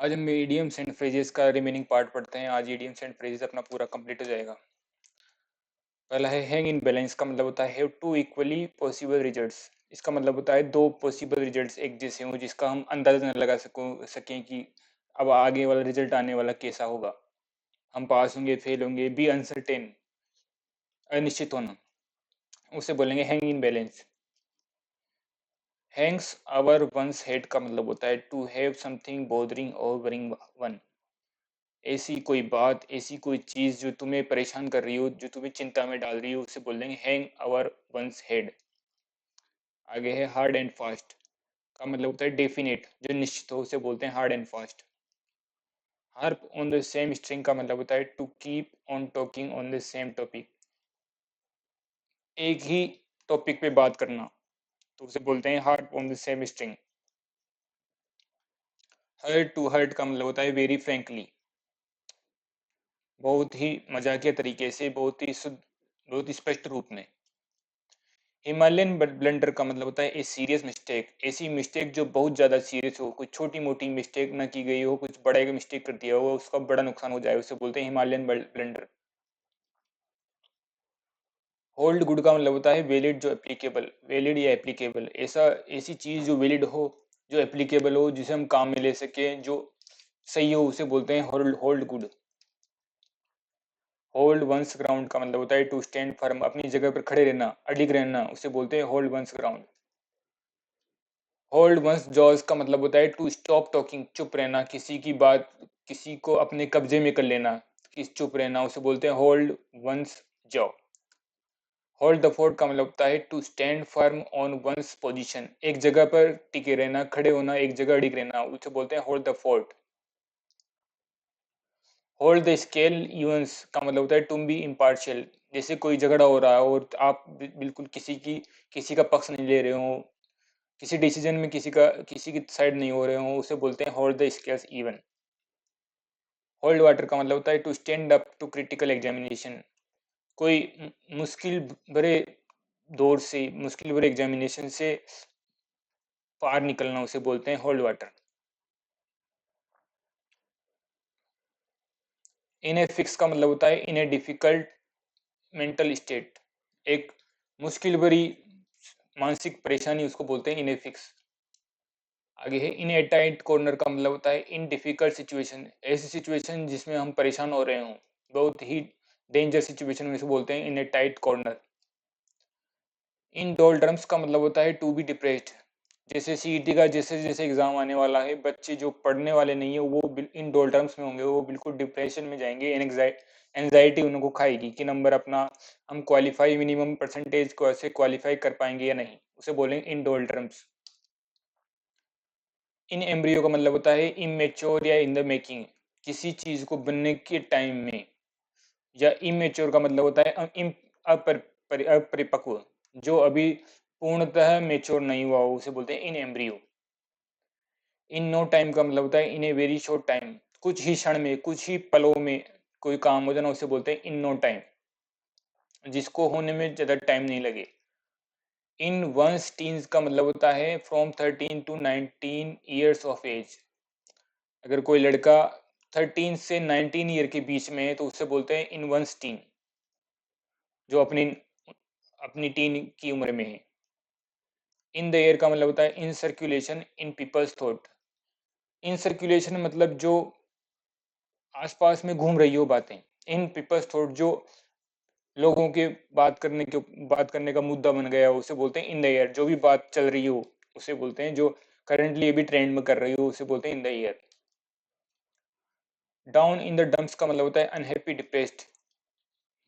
आज हम idioms and phrases का रिमेनिंग पार्ट पढ़ते हैं। आज इडियम्स एंड फ्रेजेस अपना पूरा कंप्लीट हो जाएगा। पहला है हैंग इन बैलेंस का मतलब होता है have two equally possible results. इसका मतलब होता है दो पॉसिबल रिजल्ट्स एक जैसे हों जिसका हम अंदाजा न लगा सकें कि अब आगे वाला रिजल्ट आने वाला कैसा होगा। हम पास होंगे, फेल होंगे, बी अनसर्टेन, अनिश्चित होना, उसे बोलेंगे hang in balance. Hangs over one's head का मतलब होता है to have something bothering or worrying one. ऐसी कोई बात, ऐसी कोई चीज जो तुम्हें परेशान कर रही हो, जो तुम्हें चिंता में डाल रही हो, उसे बोल देंगे हैंग आवर वंस हेड। आगे है हार्ड एंड फास्ट का मतलब होता है डेफिनेट, जो निश्चित हो उसे बोलते हैं hard and fast. Harp on the same string का मतलब होता है to keep on talking on the same topic. एक ही टॉपिक पे बात करना, तो उसे बोलते हैं harp on the same string. Heart to heart का मतलब होता है वेरी फ्रेंकली, बहुत ही मजाकिया तरीके से, बहुत ही शुद्ध, बहुत ही स्पष्ट रूप में। हिमालयन ब्लंडर का मतलब होता है ए सीरियस मिस्टेक, ऐसी मिस्टेक जो बहुत ज्यादा सीरियस हो, कुछ छोटी मोटी मिस्टेक ना की गई हो, कुछ बड़ा मिस्टेक कर दिया हो, उसका बड़ा नुकसान हो जाए, उसे बोलते हैं हिमालयन ब्लंडर। होल्ड गुड का मतलब होता है वैलिड, जो एप्लीकेबल, वैलिड या एप्लीकेबल, ऐसा ऐसी चीज जो वैलिड हो, जो एप्लीकेबल हो, जिसे हम काम में ले सके, जो सही हो, उसे बोलते हैं hold hold good. Hold one's ground का मतलब होता है टू स्टैंड फर्म, अपनी जगह पर खड़े रहना, अडिग रहना, उसे बोलते हैं hold one's ground. Hold one's jaws का मतलब होता है टू स्टॉप टॉकिंग, चुप रहना, किसी की बात, किसी को अपने कब्जे में कर लेना, किस चुप रहना, उसे बोलते हैं hold one's jaw. Hold the fort का मतलब होता है to stand firm on one's position, एक जगह पर टिके रहना, खड़े होना, एक जगह अडिग रहना, उसे बोलते हैं hold the fort. Hold the scale Evans का मतलब होता है टू बी इम्पार्शियल, जैसे कोई झगड़ा हो रहा है और आप बिल्कुल किसी का पक्ष नहीं ले रहे हो, किसी डिसीजन में किसी की साइड नहीं हो रहे हो, उसे बोलते हैं hold the scales even. Hold water का मतलब होता है to stand up to critical examination, कोई मुश्किल भरे दौर से, मुश्किल भरे एग्जामिनेशन से पार निकलना, उसे बोलते हैं hold water. In a fix का मतलब होता है in a difficult mental state, एक मुश्किल भरी मानसिक परेशानी, उसको बोलते हैं इन ए फिक्स। आगे है इन ए टाइट कॉर्नर का मतलब होता है इन डिफिकल्ट सिचुएशन, ऐसी सिचुएशन जिसमें हम परेशान हो रहे हों, बहुत ही डेंजर सिचुएशन में, इसे बोलते हैं इन ए टाइट कॉर्नर। इन डोल्ड्रम्स का मतलब होता है टू बी डिप्रेस्ड, जैसे सीईटी का जैसे जैसे एग्जाम आने वाला है, बच्चे जो पढ़ने वाले नहीं है वो इन डोल्ड्रम्स में होंगे, वो बिल्कुल डिप्रेशन में जाएंगे, एंजाइटी उनको खाएगी कि नंबर अपना हम क्वालिफाई, मिनिमम परसेंटेज को ऐसे क्वालिफाई कर पाएंगे या नहीं, उसे बोलेंगे इन डोल्ड्रम्स। इन एम्ब्रियो का मतलब होता है इमेच्योर या इन द मेकिंग, किसी चीज को बनने के टाइम में। या इमेच्योर का मतलब होता है अपरिपक्व, जो अभी पूर्णतः मेच्योर नहीं हुआ हो, उसे बोलते हैं in embryo. In no time का मतलब होता है in a very short time, कुछ ही क्षण में, कुछ ही पलों में कोई काम हो जाना, उसे बोलते हैं इन नो टाइम, जिसको होने में ज्यादा टाइम नहीं लगे। इन वंस टीन्स का मतलब होता है from 13 to 19 years of age, अगर कोई लड़का 13 से 19 ईयर के बीच में है तो उसे बोलते हैं इन वंस टीन, जो अपनी अपनी टीन की उम्र में है। इन द एयर का मतलब होता है in circulation in people's thought, in circulation मतलब जो आसपास में घूम रही हो बातें, इन पीपल्स थॉट जो लोगों के बात करने का मुद्दा बन गया हो, उसे बोलते हैं इन द एयर, जो भी बात चल रही हो उसे बोलते हैं, जो करंटली अभी ट्रेंड में कर रही हो उसे बोलते हैं in the air. Down in the dumps का मतलब होता है अनहैप्पी, डिप्रेस्ड,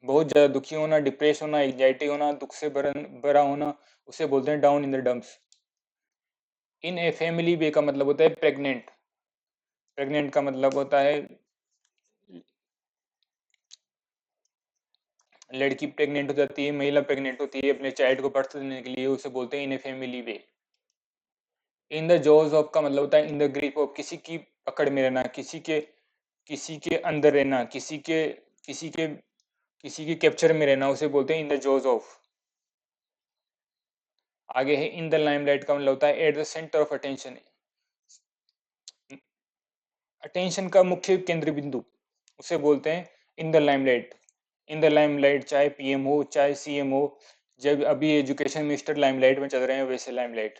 बहुत ज्यादा दुखी होना, डिप्रेस होना, एंजाइटी होना, दुख से भरा होना, उसे बोलते हैं down in the dumps. In a family way का मतलब होता है प्रेग्नेंट, प्रेग्नेंट का मतलब होता है लड़की प्रेग्नेंट हो जाती है, महिला प्रेग्नेंट होती है अपने चाइल्ड को बर्थ देने के लिए, उसे बोलते हैं in a family way. In the jaws of का मतलब होता है इन द ग्रिप ऑफ, किसी की पकड़ में रहना, किसी के अंदर रहना, किसी के किसी के कैप्चर में रहना, उसे बोलते हैं इन द जॉज ऑफ। आगे है इन द लाइमलाइट का मतलब होता है at the centre of attention, attention का मुख्य केंद्र बिंदु, उसे बोलते हैं in the limelight. In the limelight, चाहे पीएम हो चाहे सीएम हो, जब अभी एजुकेशन मिनिस्टर लाइमलाइट में चल रहे हैं, वैसे लाइमलाइट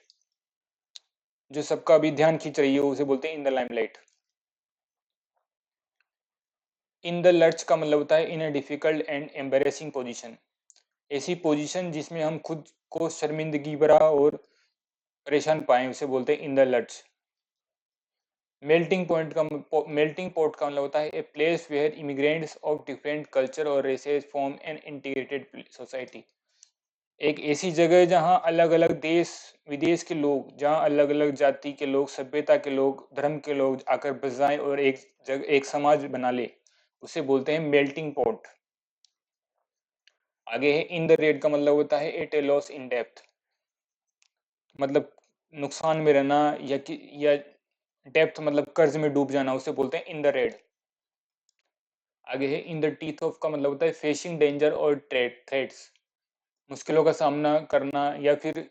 जो सबका अभी ध्यान खींच रही है, उसे बोलते हैं in the limelight. In the lurch का मतलब होता है in a difficult and embarrassing position, ऐसी पोजीशन जिसमें हम खुद को शर्मिंदगी भरा और परेशान पाए, उसे बोलते हैं in the lurch. Melting pot का मतलब होता है a place where immigrants of different culture और races form an integrated society, एक ऐसी जगह जहां अलग अलग देश विदेश के लोग, जहां अलग अलग जाति के लोग, सभ्यता के लोग, धर्म के लोग आकर बस जाएं और एक समाज बना ले, उसे बोलते हैं मेल्टिंग पॉट। आगे है इन द रेड का मतलब होता है at a loss in depth, मतलब नुकसान में रहना, या डेप्थ मतलब कर्ज में डूब जाना, उसे बोलते हैं इन द रेड। आगे है इन द टीथ ऑफ का मतलब होता है फेसिंग डेंजर और थ्रेट्स, मुश्किलों का सामना करना या फिर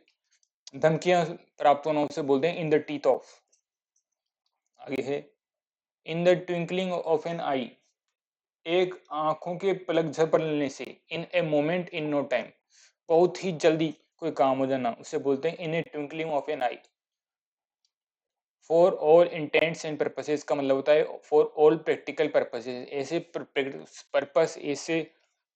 धमकियां प्राप्त होना, उसे बोलते हैं इन द टीथ ऑफ। आगे है in the twinkling of an eye, एक आंखों के पलक झपकने से, in a moment in no time, बहुत ही जल्दी कोई काम हो जाना, उसे बोलते हैं in a twinkling of an eye. For all intents and purposes का मतलब होता है फॉर ऑल प्रैक्टिकल पर्पसेस, ऐसे पर्पस, ऐसे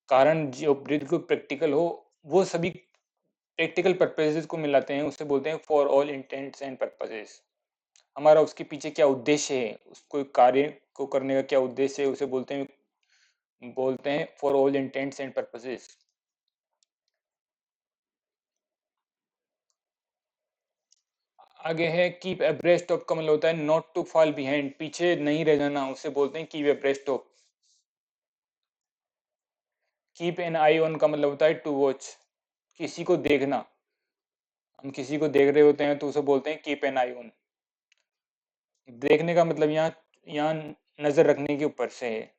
कारण जो बिल्कुल प्रैक्टिकल हो, वो सभी प्रैक्टिकल पर्पसेस को मिलाते हैं, उसे बोलते हैं for all intents and purposes. हमारा उसके पीछे क्या उद्देश्य है, उसको कार्य को करने का क्या उद्देश्य है, उसे बोलते हैं for all intents and purposes. आगे है कीप एब्रेस्ट ऑफ का मतलब होता है नॉट टू फॉल बिहाइंड, पीछे नहीं रह जाना, उसे बोलते हैं keep abreast of. Keep an eye on का मतलब होता है टू वॉच, किसी को देखना, हम किसी को देख रहे होते हैं तो उसे बोलते हैं कीप एन आई ऑन। देखने का मतलब यहाँ यहाँ नजर रखने के ऊपर से है,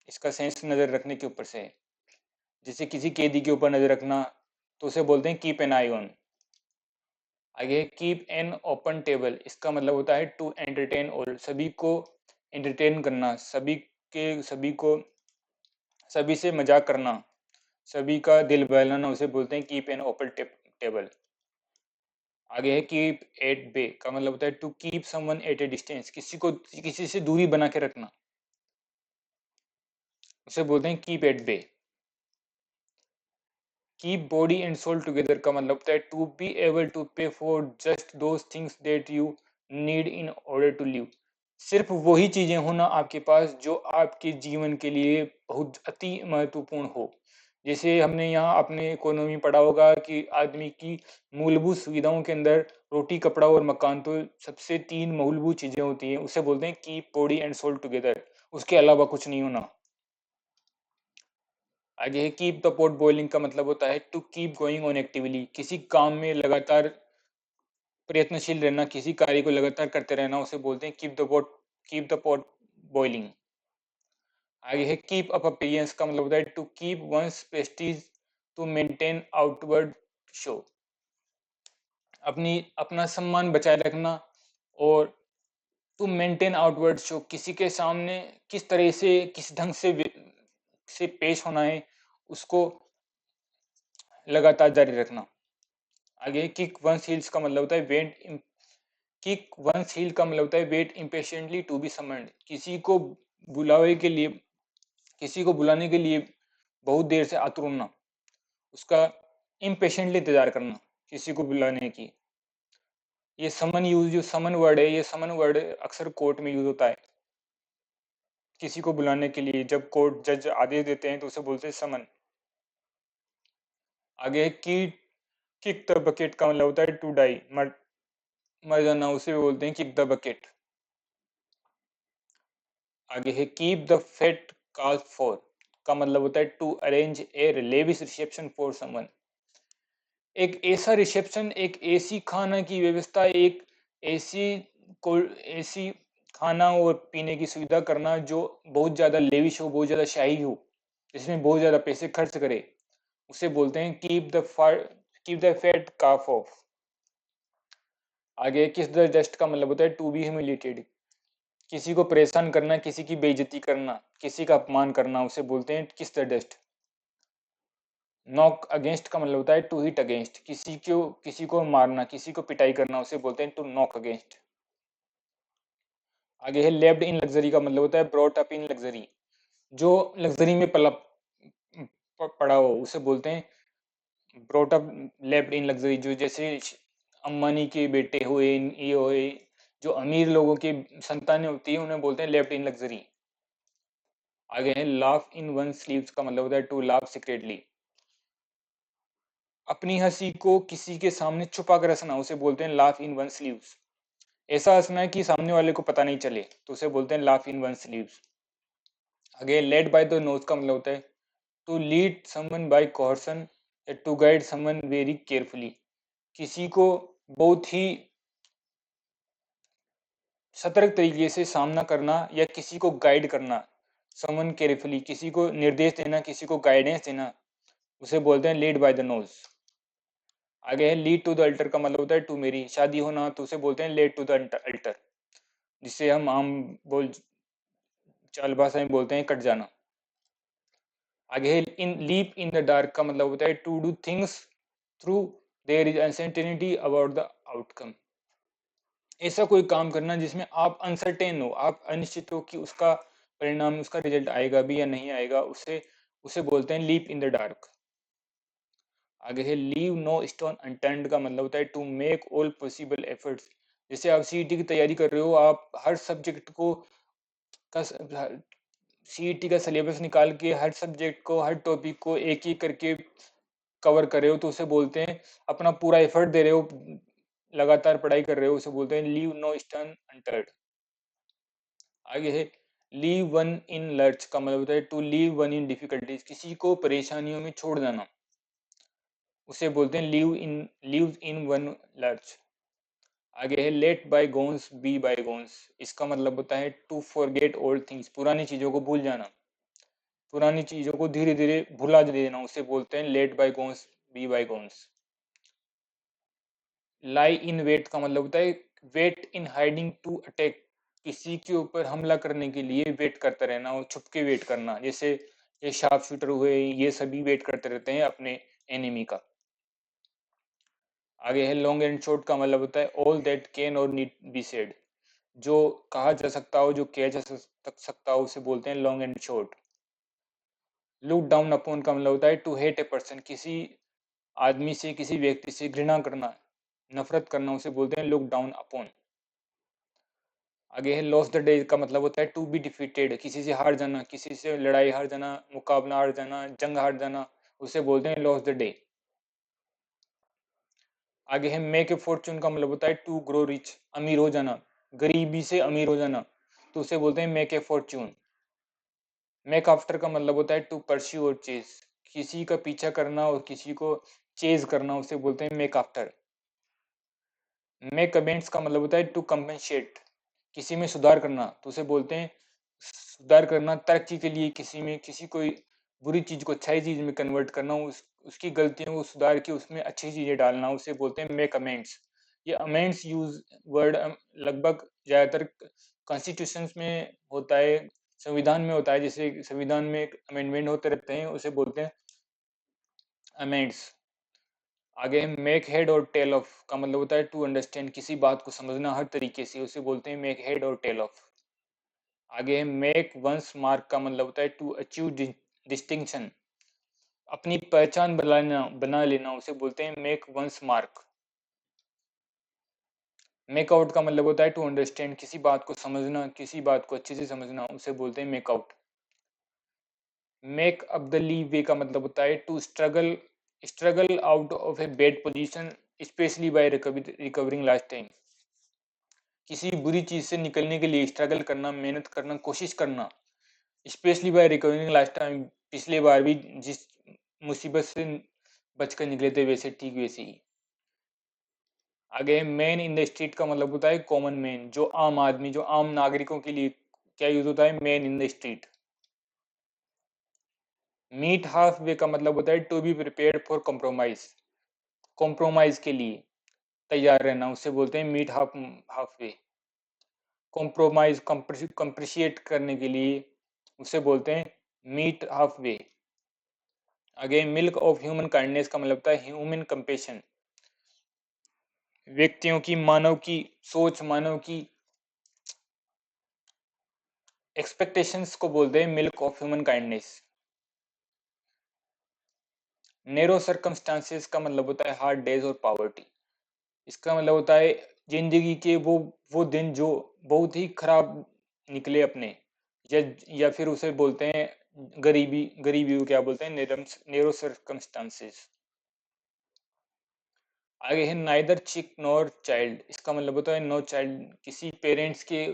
इसका सेंस नजर रखने के ऊपर से है, जैसे किसी कैदी के ऊपर नजर रखना, तो उसे बोलते हैं कीप एन आई ऑन। आगे कीप एन ओपन टेबल, इसका मतलब होता है टू एंटरटेन ऑल, सभी को एंटरटेन करना, सभी से मजाक करना, सभी का दिल बहलाना, उसे बोलते हैं कीप एन ओपन टेबल। आगे है कीप एट बे का मतलब होता है to keep someone at a distance, किसी से दूरी बना के रखना, उसे बोलते हैं keep at bay. Keep body and soul together का मतलब होता है to be able to pay for just those things that you need in order to live, सिर्फ वही चीजें होना आपके पास जो आपके जीवन के लिए बहुत अति महत्वपूर्ण हो। जैसे हमने यहाँ अपने इकोनॉमी पढ़ा होगा कि आदमी की मूलभूत सुविधाओं के अंदर रोटी, कपड़ा और मकान, तो सबसे तीन मूलभूत चीजें होती हैं, उसे बोलते हैं keep body and soul together, उसके अलावा कुछ नहीं होना। आगे है कीप द पॉट बॉइलिंग का मतलब होता है to keep going on actively, किसी काम में लगातार प्रयत्नशील रहना, किसी कार्य को लगातार करते रहना, उसे बोलते हैं कीप द पॉट बॉइलिंग। आगे है कीप अप अपीयरेंस का मतलब होता है to keep one's prestige, to maintain outward show, अपना सम्मान बचाए रखना, और टू मेंटेन आउटवर्ड शो, किसी के सामने किस तरह से, किस ढंग से पेश होना है, उसको लगातार जारी रखना। आगे किक वंस हील्स का मतलब होता है wait impatiently to be summoned, किसी को बुलाने के लिए बहुत देर से आतुर होना, उसका इम्पेशेंटली इंतजार करना किसी को बुलाने की। ये समन वर्ड है, ये समन वर्ड अक्सर कोर्ट में यूज होता है किसी को बुलाने के लिए, जब कोर्ट जज आदेश देते हैं तो उसे बोलते हैं समन। आगे की किक द बकेट का मतलब होता है टू डाई, मर जाना, उसे बोलते हैं किक द बकेट। आगे है keep the fate call for का मतलब होता है to arrange a lavish reception for someone, एक ऐसा रिसेप्शन, एक ऐसी खाना की व्यवस्था, एक ऐसी ऐसी खाना और पीने की सुविधा करना जो बहुत ज्यादा लेविश हो, बहुत ज्यादा शाही हो, जिसमें बहुत ज्यादा पैसे खर्च करे, उसे बोलते हैं keep the fat calf of. आगे किस द जस्ट का मतलब होता है टू बी ह्यूमिलेटेड, किसी को परेशान करना, किसी की बेइज्जती करना, किसी का अपमान करना, उसे बोलते हैं किस द डस्ट। नॉक अगेंस्ट का मतलब होता है टू हिट अगेंस्ट, किसी को मारना, किसी को पिटाई करना, उसे बोलते हैं टू नॉक अगेंस्ट। आगे है लेव्ड इन लग्जरी का मतलब होता है ब्रॉट अप इन लग्जरी, जो लग्जरी में पड़ा हो उसे बोलते हैं ब्रॉट अप लेव्ड इन लग्जरी। जो जैसे अंबानी के बेटे हुए, ये हुए, जो अमीर लोगों की संतानें होती है उन्हें बोलते हैं लेव्ड इन लग्जरी। आगे है लाफ इन वन स्लीव्स का मतलब होता है टू लाफ सीक्रेटली, अपनी हंसी को किसी के सामने छुपा कर हंसना, उसे बोलते हैं लाफ इन वन स्लीव्स। ऐसा हंसना है कि सामने वाले को पता नहीं चले, तो उसे बोलते हैं लाफ इन वन स्लीव्स। आगे लेड बाय द नोज का मतलब होता है to lead someone by coercion, या to guide someone very carefully, किसी को बहुत ही सतर्क तरीके से सामना करना या किसी को गाइड करना। समवन केयरफुली, किसी को निर्देश देना, किसी को गाइडेंस देना, उसे बोलते हैं लीड बाय द नोज। आगे है लीड टू द अल्टर का मतलब होता है टू मेरी, शादी होना, तो उसे बोलते हैं लेड टू द अल्टर, जिसे हम आम बोल चाल भाषा में बोलते हैं कट जाना। आगे है in leap in the dark का मतलब होता है to do things through there is uncertainty about the outcome, ऐसा कोई काम करना जिसमें आप अनसर्टेन हो, आप अनिश्चित हो कि उसका परिणाम, उसका रिजल्ट आएगा भी या नहीं आएगा, उसे उसे बोलते हैं लीप इन द डार्क। आगे है लीव नो स्टोन अनटर्न्ड का मतलब होता है to make all possible efforts, जैसे आप सीईटी की तैयारी कर रहे हो, आप हर सब्जेक्ट को का सीईटी का सिलेबस निकाल के हर सब्जेक्ट को, हर टॉपिक को एक एक करके कवर कर रहे हो, तो उसे बोलते हैं अपना पूरा एफर्ट दे रहे हो, लगातार पढ़ाई कर रहे हो, उसे बोलते हैं लीव नो स्टोन अनटर्न्ड। आगे है लीव वन इन लर्च का मतलब होता है to leave one in difficulties, किसी को परेशानियों में छोड़ देना, उसे बोलते हैं लीव इन वन लर्च। आगे है late bygones be bye गोन्स, इसका मतलब होता है टू फॉरगेट ओल्ड थिंग्स, पुरानी चीजों को भूल जाना, पुरानी चीजों को धीरे धीरे भुला देना, उसे बोलते हैं let bygones be bygones. Lie in wait का मतलब होता है wait in hiding to attack, किसी के ऊपर हमला करने के लिए वेट करते रहना और छुप के वेट करना, जैसे ये शार्प शूटर हुए, ये सभी वेट करते रहते हैं अपने एनिमी का। आगे है लॉन्ग एंड शॉर्ट का मतलब होता है ऑल दैट कैन और नीड बी सेड, जो कहा जा सकता हो, जो किया जा सकता हो, उसे बोलते हैं long and short. Look down upon का मतलब होता है टू हेट ए पर्सन, किसी आदमी से, किसी व्यक्ति से घृणा करना, नफरत करना, उसे बोलते हैं लुक डाउन अपॉन। आगे है लॉस द डे का मतलब होता है टू बी डिफीटेड, किसी से हार जाना, किसी से लड़ाई हार जाना, मुकाबला हार जाना, जंग हार जाना, उसे बोलते हैं लॉस द डे। आगे है मेक ए फॉर्चून का मतलब होता है टू ग्रो रिच, अमीर हो जाना, गरीबी से अमीर हो जाना, तो उसे बोलते हैं make a Fortune. Make after का मतलब होता है टू परस्यू और चेज, किसी का पीछा करना और किसी को चेज करना, उसे बोलते हैं मेक आफ्टर। मेक अमेंड्स का मतलब होता है टू कंपनसेट, किसी में सुधार करना, तो उसे बोलते हैं सुधार करना, तरक्की के लिए किसी में, किसी कोई बुरी चीज को अच्छी चीज में कन्वर्ट करना, उसकी गलतियों को सुधार के उसमें अच्छी चीजें डालना, उसे बोलते हैं मेक अमेंड्स। ये अमेंड्स यूज वर्ड लगभग ज्यादातर कॉन्स्टिट्यूशन में होता है, संविधान में होता है, जैसे संविधान में अमेंडमेंट होते रहते हैं, उसे बोलते हैं अमेंड्स। आगे मेक हेड और टेल ऑफ का मतलब होता है टू अंडरस्टैंड, किसी बात को समझना हर तरीके से, उसे बोलते हैं मेक हेड और टेल ऑफ। आगे मेक वंस मार्क का मतलब होता है टू अचीव डिस्टिंक्शन, अपनी पहचान बना लेना, उसे बोलते हैं make one's mark. Make out का मतलब होता है टू अंडरस्टैंड, किसी बात को समझना, किसी बात को अच्छे से समझना, उसे बोलते हैं make out. Make up the leeway का मतलब होता है to struggle out of a bad position, specially by recovering last time, किसी बुरी चीज से निकलने के लिए स्ट्रगल करना, मेहनत करना, कोशिश करना, specially by recovering last time, पिछले बार भी जिस मुसीबत से बचकर निकले थे वैसे ठीक वैसे ही। आगे मैन इन द स्ट्रीट का मतलब होता है कॉमन मैन, जो आम आदमी, जो आम नागरिकों के लिए क्या यूज होता है, man in the street. Meet half way का मतलब होता है to be prepared for compromise, compromise के लिए तैयार रहना, उसे बोलते हैं meet half half way. Compromise कंप्रिशिएट करने के लिए उसे बोलते हैं मीट हाफ वे। आगे मिल्क ऑफ ह्यूमन काइंडनेस का मतलब होता है ह्यूमन कंपेशन, व्यक्तियों की, मानव की सोच, मानव की एक्सपेक्टेशंस को बोलते हैं milk of human kindness. Narrow circumstances का मतलब होता है हार्ड डेज और पॉवर्टी। इसका मतलब होता है जिंदगी के वो दिन जो बहुत ही खराब निकले अपने, या फिर उसे बोलते हैं गरीबी, गरीबी को क्या बोलते हैं, नेरो सर्कमस्टांसेस। आगे है नाइदर चिक नॉर चाइल्ड। इसका मतलब होता है नो चाइल्ड, किसी पेरेंट्स के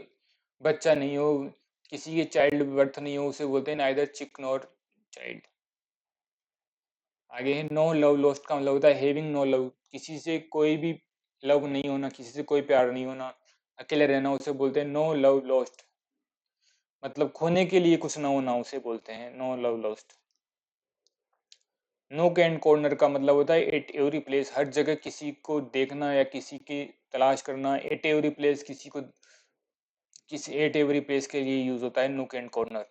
बच्चा नहीं हो, किसी के चाइल्ड बर्थ नहीं हो, उसे बोलते हैं नाइदर चिक नॉर चाइल्ड। आगे है नो लव लॉस्ट का मतलब होता है हैविंग नो लव, किसी से कोई भी लव नहीं होना, किसी से कोई प्यार नहीं होना, अकेले रहना, उसे बोलते हैं नो लव लॉस्ट। मतलब खोने के लिए कुछ ना होना, उसे बोलते हैं no love lost. Nook and corner का मतलब होता है एट एवरी प्लेस, हर जगह किसी को देखना या किसी की तलाश करना। एट एवरी प्लेस किसी को, किसी एट एवरी प्लेस के लिए यूज होता है nook and corner.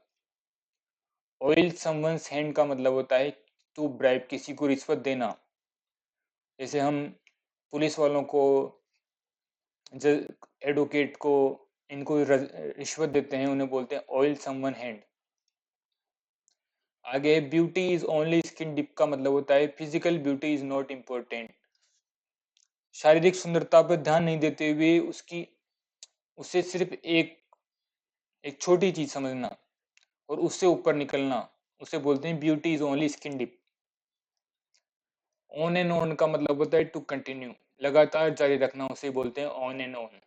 Oil someone's hand का मतलब होता है टू ब्राइब, किसी को रिश्वत देना। जैसे हम पुलिस वालों को, एडवोकेट को, इनको रिश्वत देते हैं, उन्हें बोलते हैं ऑयल समवन हैंड। आगे beauty is only skin deep का मतलब होता है physical beauty is not important, शारीरिक सुंदरता पर ध्यान नहीं देते हुए उसकी, उसे सिर्फ एक छोटी चीज समझना और उससे ऊपर निकलना, उसे बोलते हैं beauty is only skin deep. On and on का मतलब होता है टू कंटिन्यू, लगातार जारी रखना, उसे बोलते हैं ऑन एंड ऑन।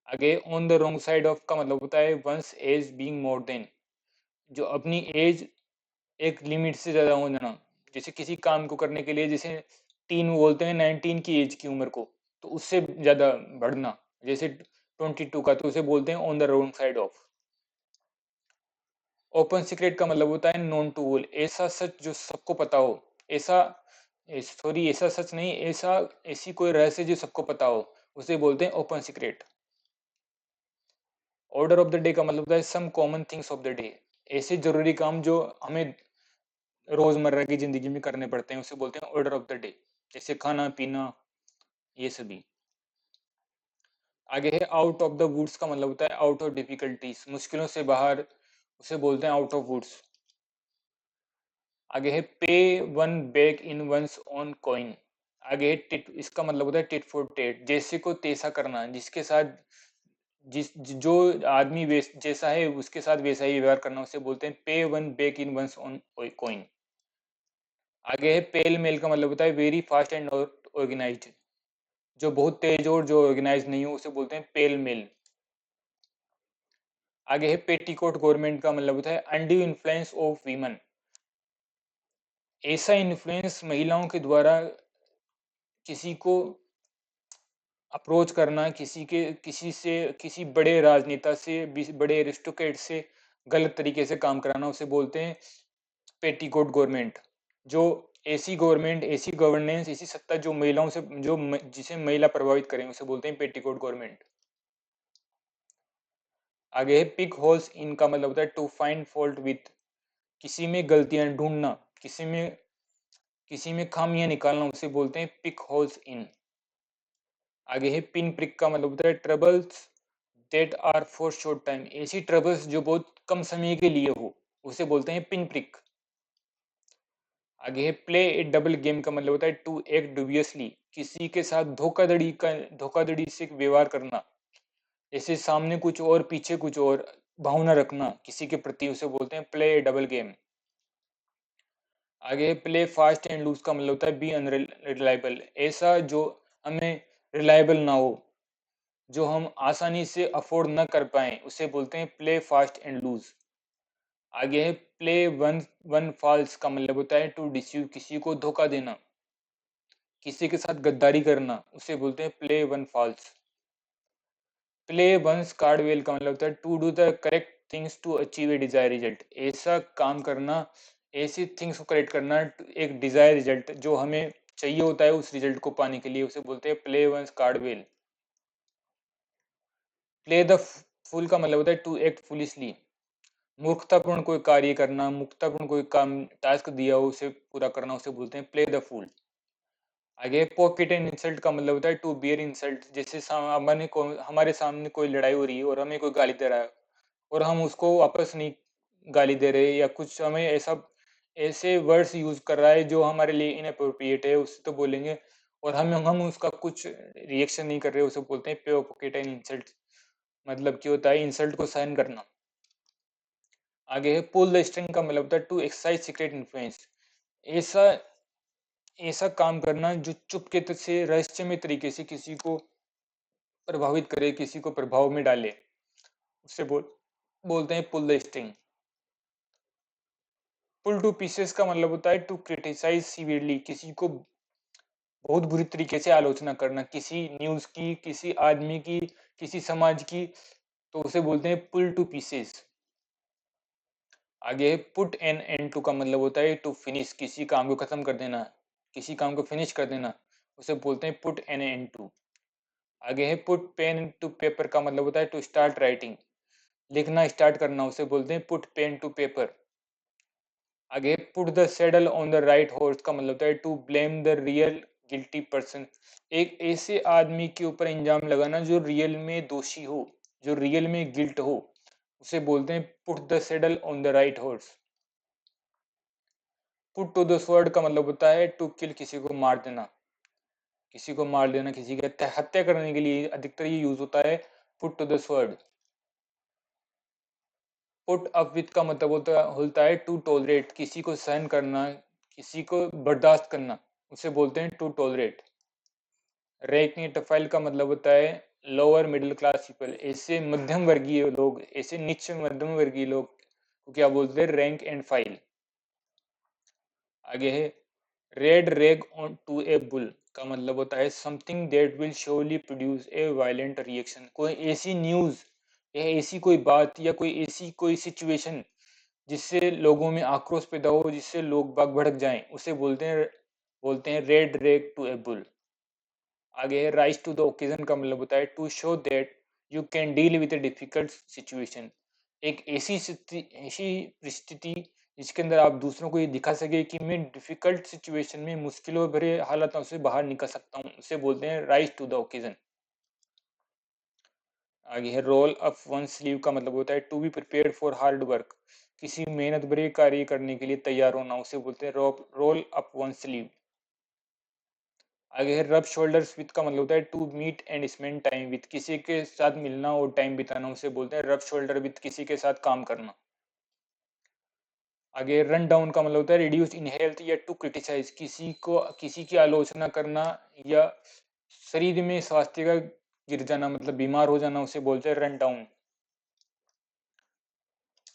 आगे on the wrong side of का मतलब होता है one's age being more than, जो अपनी एज एक लिमिट से ज्यादा हो जाना। जैसे किसी काम को करने के लिए, जैसे टीन बोलते हैं 19 की एज की उम्र को, तो उससे ज्यादा बढ़ना, जैसे 22 का, तो उसे बोलते हैं on the wrong side of. Open secret का मतलब होता है नॉन टू ऑल, ऐसा सच जो सबको पता हो, ऐसा, सॉरी ऐसा सच नहीं, ऐसा, ऐसी कोई रहस्य जो सबको पता हो, उसे बोलते हैं open secret. Order of the day का मतलब होता है some common things of the day, ऐसे जरूरी काम जो हमें रोजमर्रा की जिंदगी में करने पड़ते हैं, उसे बोलते हैं ऑर्डर ऑफ द डे, जैसे खाना पीना, ये सभी। आगे है आउट ऑफ द वुड्स का मतलब होता है आउट ऑफ डिफिकल्टीज, मुश्किलों से बाहर, उसे बोलते हैं आउट ऑफ वुड्स। आगे है पे one back in one's own coin. आगे है टिट, इसका मतलब होता है टिट फॉर टेट, जैसे को तैसा करना, जिसके साथ जो आदमी जैसा है उसके साथ वैसा ही व्यवहार करना, उसे बोलते हैं pay one back in one's own coin. आगे है पेल मेल का मतलब होता है very fast and not organised, जो बहुत तेज और जो ऑर्गेनाइज नहीं हो, उसे बोलते हैं पेल मेल। आगे है पेटीकोट गवर्नमेंट का मतलब होता है अनड्यू इन्फ्लुएंस ऑफ वीमेन, ऐसा इन्फ्लुएंस महिलाओं के द्वारा किसी को अप्रोच करना, किसी से, किसी बड़े राजनेता से, बड़े एरिस्टोक्रेट से गलत तरीके से काम कराना, उसे बोलते हैं पेटीकोट गवर्नमेंट। जो ऐसी गवर्नमेंट, ऐसी गवर्नेंस, ऐसी सत्ता जो महिलाओं से, जिसे महिला प्रभावित करें, उसे बोलते हैं पेटीकोट गवर्नमेंट। आगे है पिक होल्स इन का मतलब होता है टू फाइंड फॉल्ट विथ, किसी में गलतियां ढूंढना, किसी में खामियां निकालना, उसे बोलते हैं पिक होल्स इन। आगे है पिन प्रिक का मतलब होता है troubles that are for short time, ऐसी ट्रबल्स जो बहुत कम समय के लिए हो, उसे बोलते हैं पिन प्रिक। आगे है प्ले ए डबल गेम का मतलब होता है टू एक्ट डुबियसली, किसी के साथ धोखाधड़ी से व्यवहार करना, जैसे सामने कुछ और पीछे कुछ और भावना रखना किसी के प्रति, उसे बोलते हैं प्ले ए डबल गेम। आगे प्ले फास्ट एंड लूज का मतलब होता है बी अनरिलायबल, ऐसा जो हमें रिलायबल ना हो, जो हम आसानी से अफोर्ड न कर पाए, उसे बोलते हैं प्ले फास्ट एंड लूज। आगे है प्ले वन वन फॉल्स का मतलब होता है टू डिसीव, किसी को धोखा देना, किसी के साथ गद्दारी करना, उसे बोलते हैं play one falls. Play one's card well का मतलब होता है to do the correct things to achieve a desire result, ऐसा काम करना, ऐसी थिंग्स को करेक्ट करना, एक डिजायर रिजल्ट जो हमें चाहिए होता है उस रिजल्ट को पाने के लिए, उसे बोलते हैं play one's card well. Play the fool का मतलब होता है टू एक्ट फुलिशली, मूर्खतापूर्ण कोई कार्य करना, मूर्खतापूर्ण कोई काम टास्क दिया हो उसे पूरा करना, उसे बोलते हैं प्ले द फूल। आगे पॉकेट एंड इंसल्ट का मतलब होता है टू बियर इंसल्ट, जैसे हमारे सामने कोई लड़ाई हो रही है और हमें कोई गाली दे रहा है और हम उसको वापस नहीं गाली दे रहे, या कुछ हमें ऐसा ऐसे वर्ड्स यूज कर रहा है जो हमारे लिए इनअप्रोप्रिएट है, उससे तो बोलेंगे, और हम उसका कुछ रिएक्शन नहीं कर रहे, उसे बोलते हैं पॉकेट एंड इंसल्ट। मतलब क्या होता है, इंसल्ट को सहन करना। आगे है पुल द स्ट्रिंग का मतलब होता है टू एक्सरसाइज सीक्रेट इन्फ्लुएंस, ऐसा ऐसा काम करना जो चुपके से रहस्यमय तरीके से किसी को प्रभावित करे, किसी को प्रभाव में डाले, उससे बोलते हैं pull the string. Pull to pieces का मतलब होता है टू क्रिटिसाइज सीवियरली, किसी को बहुत बुरी तरीके से आलोचना करना, किसी न्यूज की, किसी आदमी की, किसी समाज की, तो उसे बोलते हैं पुल टू पीसेस। आगे है पुट एन एंड टू का मतलब होता है टू फिनिश, किसी काम को खत्म कर देना, किसी काम को फिनिश कर देना, उसे बोलते हैं पुट एन एंड टू। आगे है पुट पेन टू पेपर का मतलब होता है टू स्टार्ट राइटिंग, लिखना स्टार्ट करना, उसे बोलते हैं पुट पेन टू पेपर। आगे put the saddle on the right horse का मतलब होता है to blame the real guilty person, एक ऐसे आदमी के ऊपर इंजाम लगाना जो रियल में दोषी हो, जो रियल में गिल्ट हो, उसे बोलते हैं put the saddle on the right horse. Put to the sword का मतलब होता है टू किल, किसी को मार देना, किसी को मार देना, किसी की हत्या करने के लिए अधिकतर ये यूज होता है put to the sword. Put up with का मतलब होता है टू टॉलरेट, किसी को सहन करना, किसी को बर्दाश्त करना, उसे बोलते हैं टू टॉलरेट। रैंक का मतलब होता है लोअर मिडिल क्लास पीपल, ऐसे मध्यम वर्गीय लोग, ऐसे नीच मध्यम वर्गीय लोग को क्या बोलते हैं, रैंक एंड फाइल। आगे है रेड रेग ऑन टू ए बुल का मतलब होता है something that will surely produce a violent reaction, कोई ऐसी न्यूज या ऐसी कोई बात या कोई ऐसी कोई सिचुएशन जिससे लोगों में आक्रोश पैदा हो, जिससे लोग बाग भड़क जाएं, उसे बोलते हैं रेड रेग टू ए बुल। आगे है राइज टू द ओकेजन का मतलब होता है to show that you can deal with a difficult situation, एक ऐसी परिस्थिति जिसके अंदर आप दूसरों को ये दिखा सके कि मैं डिफिकल्ट सिचुएशन में, मुश्किलों भरे हालातों से बाहर निकल सकता हूँ, उसे बोलते हैं राइज टू द ओकेजन। आगे है रोल अप वन स्लीव का मतलब होता है to be prepared for hard work, किसी मेहनत भरे कार्य करने के लिए तैयार होना, उसे बोलते हैं रोल अप वन स्लीव। आगे है रब शोल्डर्स विथ का मतलब होता है to meet and spend time with, किसी के साथ मिलना और टाइम बिताना, उसे बोलते हैं रब शोल्डर विथ, किसी के साथ काम करना। आगे रन डाउन का मतलब होता है रिड्यूस इन हेल्थ या टू क्रिटिसाइज, किसी की आलोचना करना या शरीर में स्वास्थ्य का गिर जाना, मतलब बीमार हो जाना, उसे बोलते हैं रन डाउन।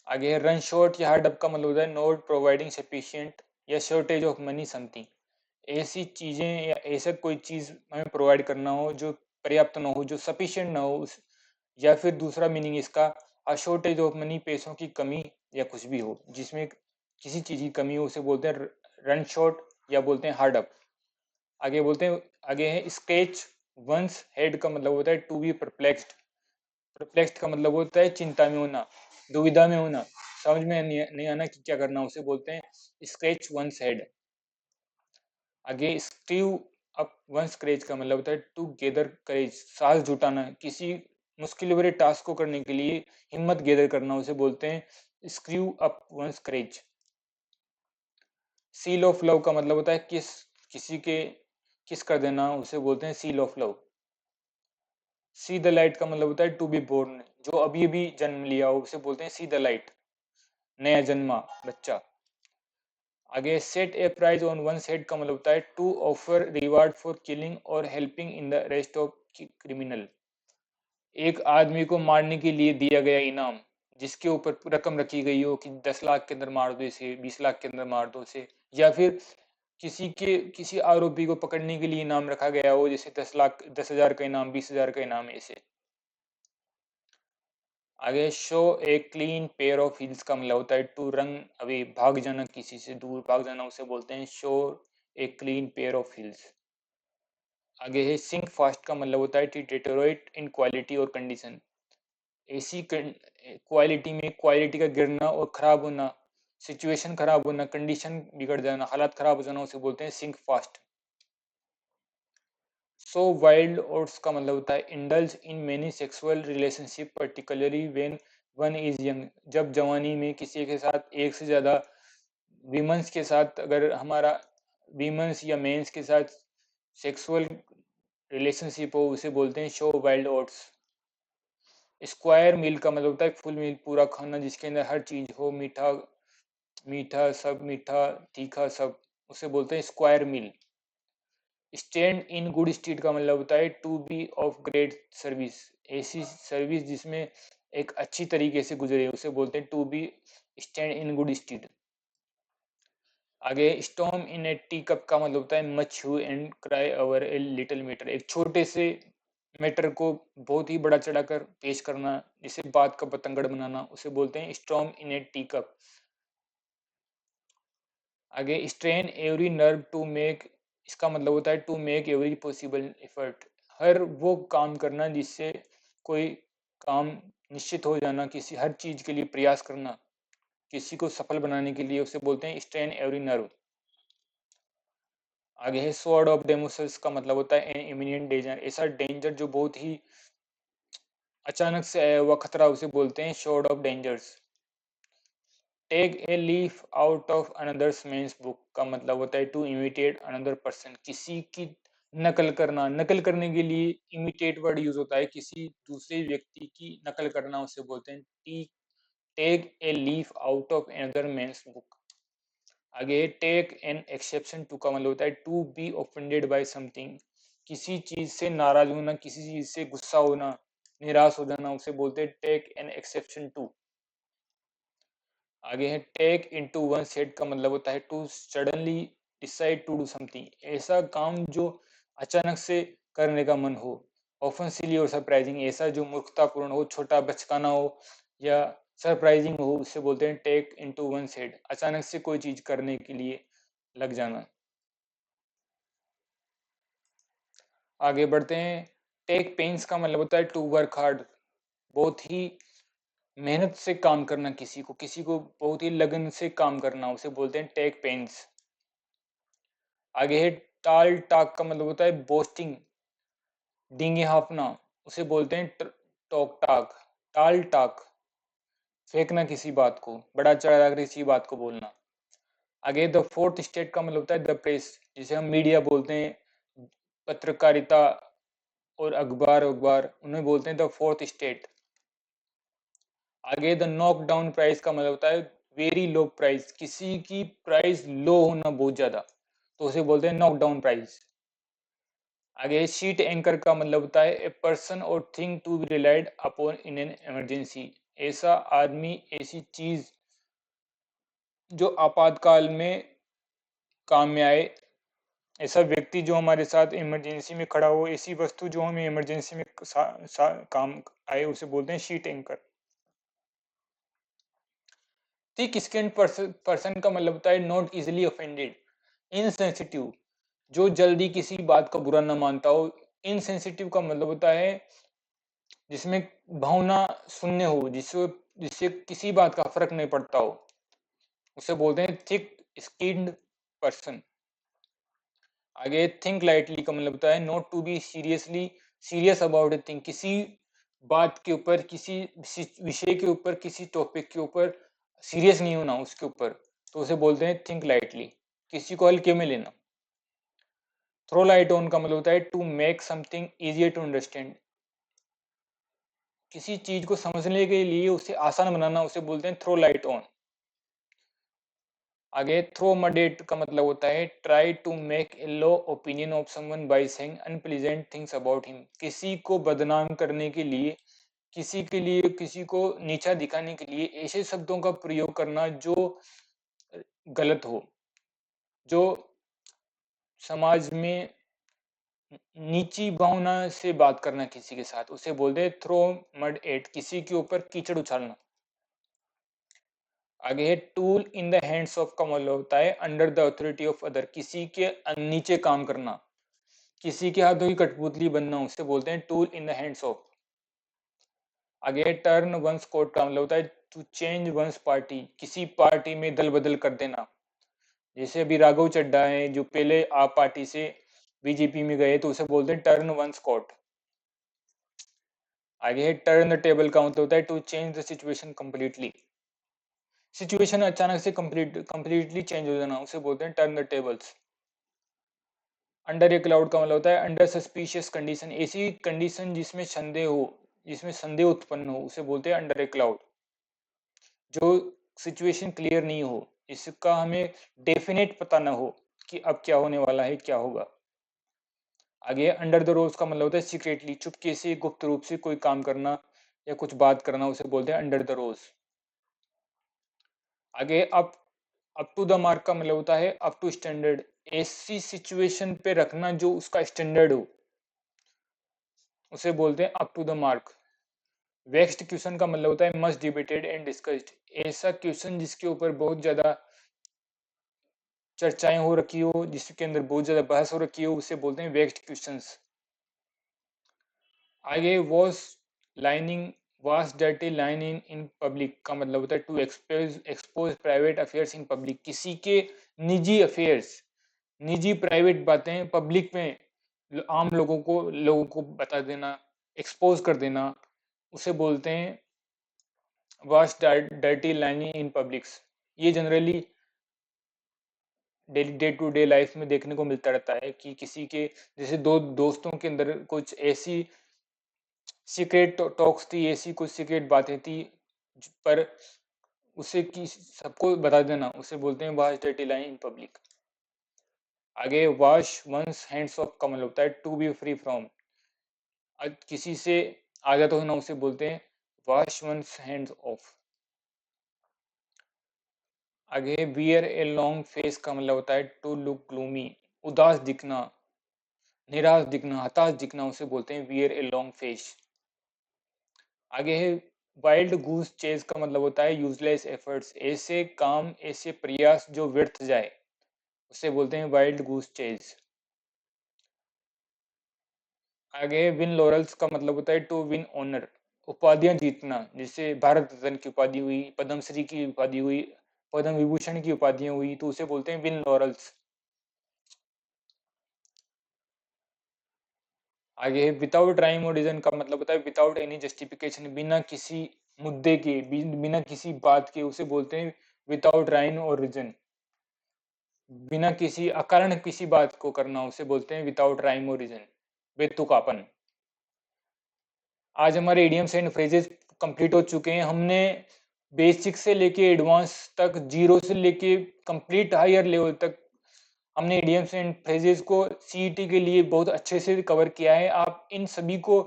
आगे रन शॉर्ट या हार्ड अप का मतलब होता है नॉट प्रोवाइडिंग सफिशिएंट या शॉर्टेज ऑफ मनी समथिंग, ऐसी चीजें या ऐसा कोई चीज हमें प्रोवाइड करना हो जो पर्याप्त ना हो, जो सफिशिएंट ना हो या फिर दूसरा मीनिंग इसका शॉर्टेज ऑफ मनी, पैसों की कमी या कुछ भी हो जिसमें किसी चीज की कमी हो, उसे बोलते हैं रन शॉर्ट या बोलते हैं हार्ड अप। आगे बोलते हैं, आगे है स्केच वंस हेड का मतलब होता है टू बी परप्लेक्स्ड, परप्लेक्स्ड का मतलब होता है चिंता में होना, दुविधा में होना, समझ में नहीं आना कि क्या करना, उसे बोलते हैं स्केच वंस हेड। आगे स्क्रीव अप वन स्क्रेच का मतलब होता है टू गेदर करेज, साहस जुटाना, किसी मुश्किल भरे टास्क को करने के लिए हिम्मत गेदर करना, उसे बोलते हैं screw up one scratch. Seal of love का मतलब होता है किसी के किस कर देना, उसे बोलते हैं seal of love. See the light का मतलब होता है टू बी बोर्न, जो अभी अभी जन्म लिया हो, उसे बोलते हैं सी द लाइट, नया जन्मा बच्चा। आगे set a prize on one set का मतलब होता है to offer reward for killing और helping in the arrest of criminal, एक आदमी को मारने के लिए दिया गया इनाम, जिसके ऊपर रकम रखी गई हो कि 10 लाख के अंदर मार दो इसे, 20 लाख के अंदर मार दो इसे, या फिर किसी आरोपी को पकड़ने के लिए इनाम रखा गया हो, जैसे 10 लाख, 10,000 का इनाम, 20,000 का इनाम ऐसे। आगे show a clean pair of heels का मतलब होता है टू रन अवे, भाग जाना, किसी से दूर भाग जाना, उसे बोलते हैं show a clean pair of heels. आगे है सिंक फास्ट का मतलब होता है टू डिटेरोरेट इन क्वालिटी और कंडीशन, ऐसी क्वालिटी में क्वालिटी का गिरना और खराब होना, सिचुएशन खराब होना, कंडीशन बिगड़ जाना, हालात खराब हो जाना, उसे बोलते हैं सिंक फास्ट। सो वाइल्ड ओट्स का मतलब होता है indulge in many sexual relationship particularly when one is young. जब जवानी में किसी के साथ एक से ज्यादा वीमेंस के साथ, अगर हमारा वीमेंस या मेंस के साथ सेक्सुअल रिलेशनशिप हो, उसे बोलते हैं शो वाइल्ड ओट्स। स्क्वायर मील का मतलब होता है फुल मील, पूरा खाना जिसके अंदर हर चीज हो, मीठा मीठा सब, मीठा तीखा सब, उसे बोलते हैं square meal. Stand in good stead का मतलब होता है to be of great service. ऐसी सर्विस जिसमें एक अच्छी तरीके से गुजरे, उसे बोलते हैं to be stand in good stead. आगे storm in a tea cup का मतलब होता है much hue and cry over a little matter. एक छोटे से मैटर को बहुत ही बड़ा चढ़ाकर पेश करना, जिसे बात का पतंगड़ बनाना, उसे बोलते हैं storm in a tea cup. आगे strain every nerve to make, इसका मतलब होता है to make every possible effort. हर वो काम करना जिससे कोई काम निश्चित हो जाना, किसी हर चीज के लिए प्रयास करना, किसी को सफल बनाने के लिए, उसे बोलते हैं स्ट्रेन एवरी नर्व। आगे है स्वॉर्ड ऑफ डेमोसस का मतलब होता है एन इमिनेंट डेंजर। ऐसा डेंजर जो बहुत ही अचानक से आया हुआ खतरा, उसे बोलते हैं sword of dangers. Take a leaf out of another's man's book का मतलब होता है टू इमिटेट अनदर पर्सन। किसी की नकल करना, नकल करने के लिए इमिटेट वर्ड यूज होता है, किसी दूसरे व्यक्ति की नकल करना, उसे बोलते हैं take a leaf out of another man's book. आगे टेक एन एक्सेप्शन टू का मतलब होता है to be offended by something. किसी चीज से नाराज होना, किसी चीज से गुस्सा होना, निराश हो जाना, उसे बोलते हैं टेक एन एक्सेप्शन टू। आगे है टेक इनटू वन हेड का मतलब होता है to suddenly decide to do something. ऐसा काम जो अचानक से करने का मन हो, ऑफन सिली और सरप्राइजिंग। ऐसा जो मूर्खतापूर्ण हो, छोटा बचकाना हो या सरप्राइजिंग हो, उससे बोलते हैं टेक इनटू वन हेड। अचानक से कोई चीज करने के लिए लग जाना। आगे बढ़ते हैं। टेक पेन्स का मतलब होता है टू वर्क हार्ड। बहुत ही मेहनत से काम करना, किसी को बहुत ही लगन से काम करना, उसे बोलते हैं टेक पेन्स। आगे है टाल टाक का मतलब होता है बोस्टिंग, डींगे हाँफना, उसे बोलते हैं टॉक टाक। टाल टाक, फेंकना किसी बात को, बड़ा चढ़ा किसी बात को बोलना। आगे द फोर्थ स्टेट का मतलब होता है द प्रेस, जिसे हम मीडिया बोलते हैं, पत्रकारिता और अखबार, उन्हें बोलते हैं द फोर्थ स्टेट। आगे द नॉक डाउन प्राइस का मतलब होता है वेरी लो प्राइस, किसी की प्राइस लो होना बहुत ज्यादा, तो उसे बोलते हैं नॉक डाउन प्राइस। आगे शीट एंकर का मतलब होता है a person or thing to be relied upon in an emergency. ऐसा आदमी, ऐसी चीज जो आपातकाल में काम में आए, ऐसा व्यक्ति जो हमारे साथ इमरजेंसी में खड़ा हो, ऐसी वस्तु जो हमें इमरजेंसी में काम आए, उसे बोलते हैं sheet anchor. Thick skin person का मतलब होता है नॉट इजिली ऑफेंडेड। इनसेंसिटिव, जो जल्दी किसी बात का बुरा न मानता हो। इनसेंसिटिव का मतलब होता है जिसमें भावना शून्य हो, जिससे जिससे किसी बात का फर्क नहीं पड़ता हो, उसे बोलते हैं थिक स्किन्ड पर्सन। आगे थिंक लाइटली का मतलब होता है not to be serious about a thing. किसी बात के ऊपर, किसी विषय के ऊपर, किसी टॉपिक के ऊपर सीरियस नहीं होना उसके ऊपर, तो उसे बोलते हैं थिंक लाइटली, किसी को हल्के में लेना। थ्रो लाइट ऑन का मतलब होता है to make something easier to understand. किसी चीज को समझने के लिए उसे आसान बनाना, उसे बोलते हैं थ्रो लाइट ऑन। आगे थ्रो मडेट का मतलब होता है try to make a low opinion of someone by saying unpleasant things about him. किसी को बदनाम करने के लिए, किसी को नीचा दिखाने के लिए ऐसे शब्दों का प्रयोग करना जो गलत हो, जो समाज में नीची भावना से बात करना किसी के साथ, उसे बोलते हैं थ्रो मड एट, किसी के ऊपर कीचड़ उछालना। आगे है tool in the hands of का मतलब होता है under the authority of other, किसी के नीचे काम करना, किसी के हाथों की कठपुतली बनना, उसे बोलते हैं tool in the hands of. आगे टर्न वंस कोड का मतलब होता है टू चेंज वंस पार्टी, किसी पार्टी में दल बदल कर देना। जैसे अभी राघव चड्ढा है जो पहले आप पार्टी से बीजेपी में गए तो उसे बोलते हैं टर्न वंस कोड। आगे है टर्न द टेबल का मतलब होता है to change the situation completely, situation अचानक से कंप्लीटली चेंज हो जाना, उसे बोलते हैं turn the tables. Under a cloud का मतलब होता है अंडर सस्पिशियस कंडीशन, ऐसी कंडीशन जिसमें संदेह हो, जिसमें संदेह उत्पन्न हो, उसे बोलते हैं अंडर ए क्लाउड। जो सिचुएशन क्लियर नहीं हो, इसका हमें डेफिनेट पता ना हो कि अब क्या होने वाला है, क्या होगा। आगे अंडर द रोज का मतलब होता है सीक्रेटली, चुपके से गुप्त रूप से कोई काम करना या कुछ बात करना, उसे बोलते हैं अंडर द रोज। आगे अप टू द मार्क का मतलब होता है अप टू स्टैंडर्ड, ऐसी सिचुएशन पे रखना जो उसका स्टैंडर्ड हो, उसे बोलते हैं up to the mark. Vexed question का मतलब होता है मच डिबेटेड एंड डिस्कस्ड, ऐसा क्वेश्चन जिसके ऊपर बहुत ज्यादा चर्चाएं हो रखी हो, जिसके अंदर बहुत ज्यादा बहस हो रखी हो, उसे बोलते हैं वेक्स्ड क्वेश्चंस। आगे was lining wash dirty linen in public का मतलब होता है to expose private affairs in public, किसी के निजी अफेयर्स, निजी प्राइवेट बातें पब्लिक में आम लोगों को बता देना, एक्सपोज कर देना, उसे बोलते हैं wash dirty lining in publics. ये generally day to day life में देखने को मिलता रहता है कि किसी के जैसे दो दोस्तों के अंदर कुछ ऐसी सीक्रेट टॉक्स थी, ऐसी कुछ सीक्रेट बातें थी, पर उसे कि सबको बता देना, उसे बोलते हैं wash dirty linen in public. आगे वॉश वंस हैंड्स ऑफ का मतलब होता है टू बी फ्री फ्रॉम, किसी से आजाद होना, उसे बोलते हैं वॉश वंस हैंड्स ऑफ। आगे वियर ए लॉन्ग फेस का मतलब होता है टू लुक ग्लूमी, उदास दिखना, निराश दिखना, हताश दिखना, उसे बोलते हैं वियर ए लॉन्ग फेस। आगे है वाइल्ड गूस चेज का मतलब होता है यूजलेस एफर्ट्स, ऐसे काम ऐसे प्रयास जो व्यर्थ जाए, उसे बोलते हैं वाइल्ड गूस चेज। आगे विन लॉरल्स का मतलब होता है टू विन ऑनर, उपाधियां जीतना, जैसे भारत रत्न की उपाधि हुई, पद्मश्री की उपाधि हुई, पद्म विभूषण की उपाधियां हुई, तो उसे बोलते हैं विन लॉरल्स। आगे विदाउट राइम और रीजन का मतलब होता है विदाउट एनी जस्टिफिकेशन, बिना किसी मुद्दे के, बिना किसी बात के, उसे बोलते हैं विदाउट राइम और रीजन। बिना किसी अकारण किसी बात को करना, उसे बोलते हैं विदाउट राइम और रीजन, बेतुकापन। आज हमारे इडियम्स एंड फ्रेजेस कंप्लीट हो चुके हैं। हमने बेसिक से लेके एडवांस तक, जीरो से लेके कंप्लीट हायर लेवल तक हमने इडियम्स एंड फ्रेजेस को सीईटी के लिए बहुत अच्छे से कवर किया है। आप इन सभी को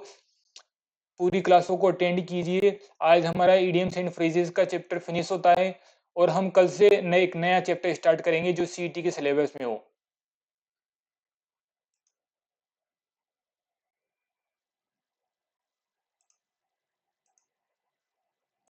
पूरी क्लासों को अटेंड कीजिए। आज हमारा इडियम्स एंड फ्रेजेस का चैप्टर फिनिश होता है और हम कल से एक नया चैप्टर स्टार्ट करेंगे जो सीईटी के सिलेबस में हो।